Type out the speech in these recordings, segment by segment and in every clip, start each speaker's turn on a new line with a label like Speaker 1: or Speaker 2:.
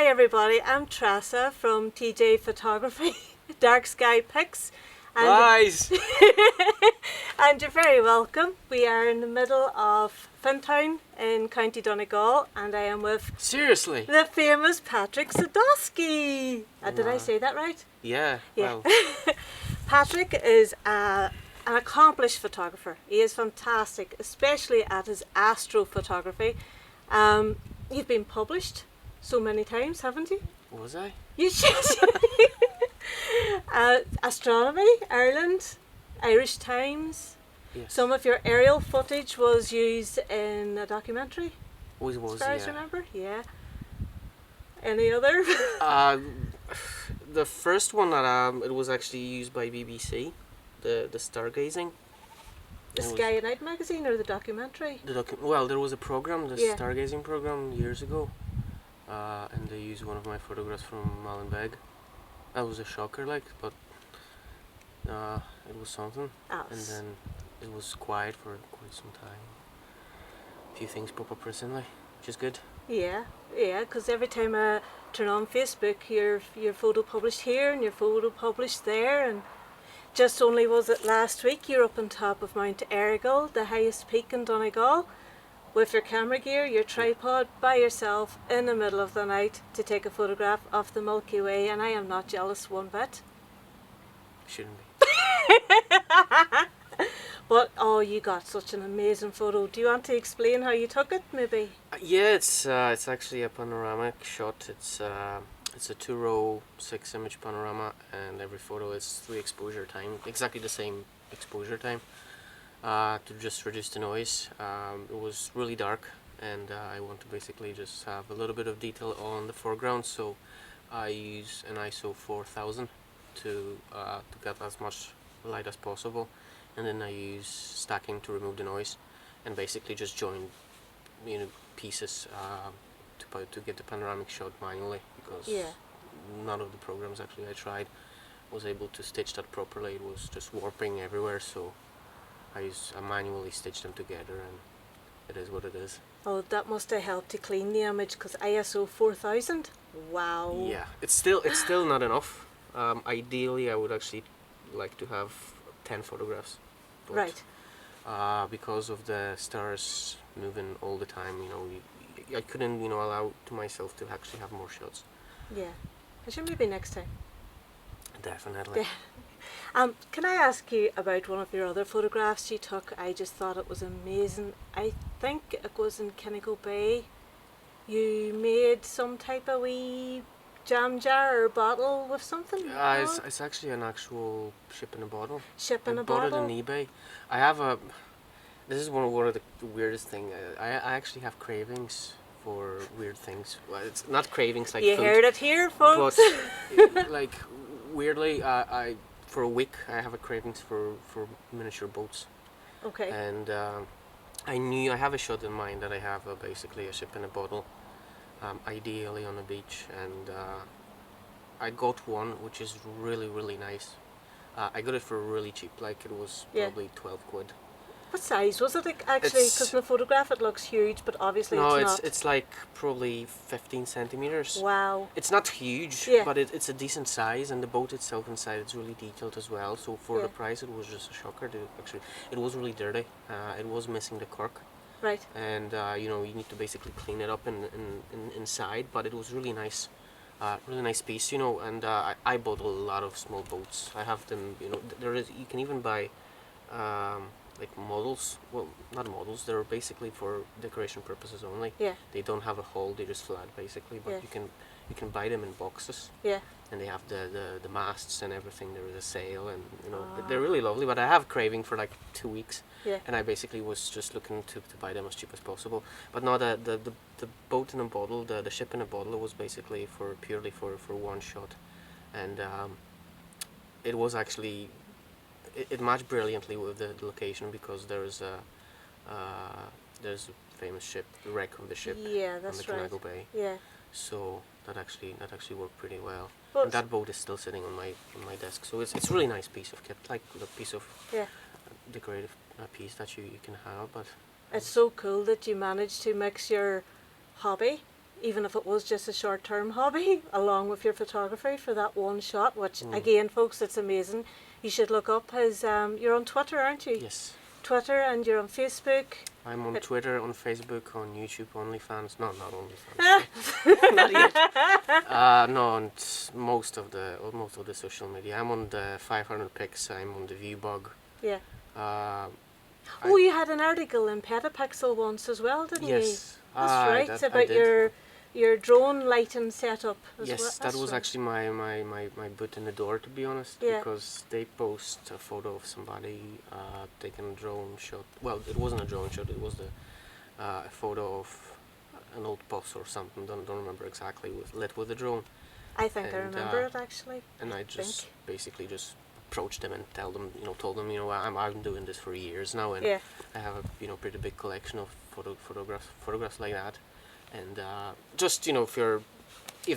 Speaker 1: Hi everybody, I'm Tressa from TJ Photography, DarkSkyPix.
Speaker 2: Guys!
Speaker 1: And you're very welcome. We are in the middle of Fintown in County Donegal, and I am with
Speaker 2: Seriously?
Speaker 1: the famous Patryk Sadowski. Did I say that right?
Speaker 2: Yeah,
Speaker 1: Yeah.
Speaker 2: well,
Speaker 1: Patryk is an accomplished photographer. He is fantastic, especially at his astrophotography. You've been published so many times, haven't you?
Speaker 2: was I?
Speaker 1: You should. Astronomy, Ireland, Irish Times.
Speaker 2: Yes.
Speaker 1: Some of your aerial footage was used in a documentary,
Speaker 2: Always was,
Speaker 1: as far as I
Speaker 2: yeah.
Speaker 1: remember. Yeah. Any other?
Speaker 2: The first one that it was actually used by BBC, the stargazing.
Speaker 1: The Sky at Night magazine or the documentary?
Speaker 2: Well, there was a program, the
Speaker 1: Yeah.
Speaker 2: stargazing program, years ago, and they used one of my photographs from Mallenberg. That was a shocker, like, but it was something. And then it was quiet for quite some time. A few things pop up recently, which is good.
Speaker 1: Yeah, because every time I turn on Facebook, your photo published here and your photo published there, and just only was it last week you're up on top of Mount Errigal, the highest peak in Donegal, with your camera gear, your tripod, by yourself in the middle of the night to take a photograph of the Milky Way, and I am not jealous one bit.
Speaker 2: Shouldn't be.
Speaker 1: But oh, you got such an amazing photo. Do you want to explain how you took it, maybe?
Speaker 2: Yeah, it's actually a panoramic shot. It's a 2-row 6-image panorama, and every photo is 3 exposure time, exactly the same exposure time, to just reduce the noise. It was really dark, and I want to basically just have a little bit of detail on the foreground, so I use an ISO 4000 to get as much light as possible, and then I use stacking to remove the noise, and basically just join pieces to get the panoramic shot manually, because none of the programs actually I tried was able to stitch that properly. It was just warping everywhere, so I manually stitched them together, and it is what it is.
Speaker 1: Oh, that must have helped to clean the image, because ISO 4000? Wow.
Speaker 2: Yeah, it's still not enough. Ideally, I would actually like to have 10 photographs. But,
Speaker 1: Right.
Speaker 2: because of the stars moving all the time, I couldn't, allow to myself to actually have more shots.
Speaker 1: Yeah. I should maybe next time.
Speaker 2: Definitely.
Speaker 1: Yeah. Can I ask you about one of your other photographs you took? I just thought it was amazing. I think it was in Donegal Bay. You made some type of wee jam jar or bottle with something? No?
Speaker 2: It's actually an actual ship in a bottle.
Speaker 1: Ship in
Speaker 2: I
Speaker 1: a
Speaker 2: bought
Speaker 1: bottle?
Speaker 2: it on eBay. I have this is one of the weirdest thing. I actually have cravings for weird things. Well, it's not cravings like
Speaker 1: You
Speaker 2: food,
Speaker 1: heard it here, folks.
Speaker 2: but like weirdly, I for a week I have a cravings for miniature boats.
Speaker 1: Okay.
Speaker 2: And I have a shot in mind that I have basically a ship in a bottle, ideally on a beach, and I got one which is really nice. I got it for really cheap, like it was probably 12 quid.
Speaker 1: What size was it actually? Because in the photograph it looks huge, but obviously it's not.
Speaker 2: It's like probably 15 centimeters.
Speaker 1: Wow.
Speaker 2: It's not huge,
Speaker 1: Yeah.
Speaker 2: but it's a decent size, and the boat itself inside it's really detailed as well. So for the price, it was just a shocker. It was really dirty. It was missing the cork.
Speaker 1: Right.
Speaker 2: And you need to basically clean it up inside. But it was really nice. Really nice piece, and I bought a lot of small boats. I have them, you can even buy like models. Well, not models, they're basically for decoration purposes only.
Speaker 1: Yeah.
Speaker 2: They don't have a hull, they're just flat basically, but you can buy them in boxes.
Speaker 1: Yeah.
Speaker 2: And they have the masts and everything. There is a sail, and they're really lovely, but I have craving for like 2 weeks.
Speaker 1: Yeah.
Speaker 2: And I basically was just looking to buy them as cheap as possible. But no, the boat in a bottle, the ship in a bottle, was basically purely for one shot, and it was actually it matched brilliantly with the location, because there's a famous ship, the wreck of the ship,
Speaker 1: Yeah, that's
Speaker 2: on the Donegal
Speaker 1: right.
Speaker 2: Bay.
Speaker 1: Yeah.
Speaker 2: So that actually worked pretty well.
Speaker 1: But
Speaker 2: And that boat is still sitting on my desk, so it's a really nice piece of kit, like a piece of decorative piece that you can have. But
Speaker 1: it's so cool that you managed to mix your hobby even if it was just a short-term hobby, along with your photography for that one shot, which again, folks, it's amazing. You should look up his, you're on Twitter, aren't you?
Speaker 2: Yes.
Speaker 1: Twitter, and you're on Facebook.
Speaker 2: I'm on Twitter, on Facebook, on YouTube, OnlyFans. No, not OnlyFans. Not yet. No, on most of the social media. I'm on the 500pix. I'm on the Viewbug.
Speaker 1: Yeah.
Speaker 2: Oh,
Speaker 1: you had an article in Petapixel once as well, didn't you?
Speaker 2: Yes.
Speaker 1: That's right. It's about your drone lighting setup as well.
Speaker 2: Yes, that was actually my boot in the door, to be honest, because they post a photo of somebody taking a drone shot. Well, it wasn't a drone shot, it was a photo of an old bus or something, don't remember exactly, lit with a drone.
Speaker 1: I think I remember it actually.
Speaker 2: And I just basically just approached them and told them, I've been doing this for years now, and I have a pretty big collection of photographs like that. And just if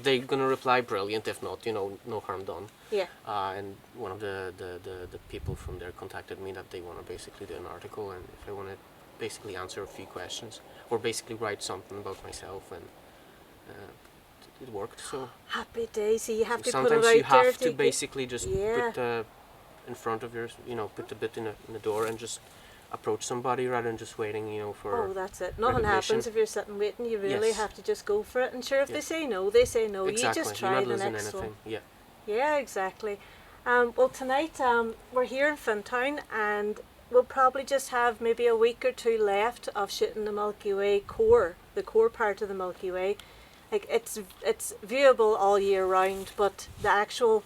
Speaker 2: they're gonna reply, brilliant. If not, no harm done.
Speaker 1: Yeah.
Speaker 2: And one of the people from there contacted me that they want to basically do an article, and if I want to basically answer a few questions or basically write something about myself, and it worked. So
Speaker 1: happy days. So you have to
Speaker 2: sometimes
Speaker 1: put it out
Speaker 2: you have
Speaker 1: there
Speaker 2: to basically just put in front of your, put the bit in the door and just approach somebody rather than just waiting, for.
Speaker 1: Oh, that's it. Nothing happens if you're sitting waiting. You really have to just go for it. And sure, if they say no, they say no.
Speaker 2: Exactly.
Speaker 1: You just try the next one.
Speaker 2: Yeah.
Speaker 1: Yeah, exactly. Well, tonight we're here in Fintown, and we'll probably just have maybe a week or two left of shooting the Milky Way core, the core part of the Milky Way. Like it's viewable all year round, but the actual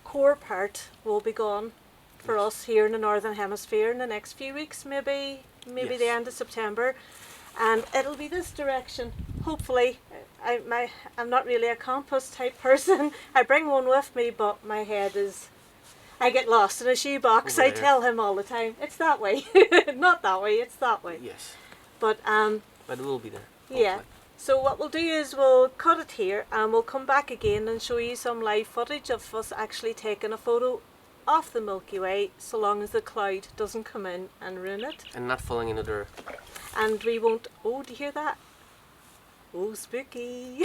Speaker 1: core part will be gone for us here in the Northern Hemisphere in the next few weeks, maybe the end of September, and it'll be this direction. Hopefully, I'm not really a compass type person. I bring one with me, but my head is. I get lost in a shoebox. I tell him all the time, it's that way, not that way. It's that way.
Speaker 2: Yes.
Speaker 1: But
Speaker 2: it will be there.
Speaker 1: Yeah.
Speaker 2: Hopefully.
Speaker 1: So what we'll do is we'll cut it here, and we'll come back again and show you some live footage of us actually taking a photo off the Milky Way, so long as the cloud doesn't come in and ruin it.
Speaker 2: And not falling into the earth.
Speaker 1: And we won't. Oh, do you hear that? Oh, spooky.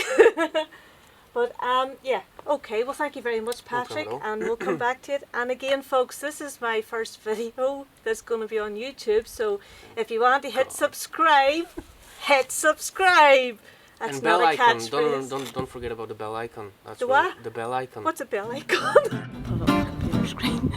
Speaker 1: But yeah. Okay. Well, thank you very much, Patrick, and we'll come back to it. And again, folks, this is my first video that's going to be on YouTube. So if you want to hit subscribe, hit subscribe. That's
Speaker 2: and bell
Speaker 1: not a
Speaker 2: icon.
Speaker 1: catchphrase.
Speaker 2: Don't forget about the bell icon. That's
Speaker 1: the what?
Speaker 2: The bell icon.
Speaker 1: What's a bell icon? Put it on the computer screen.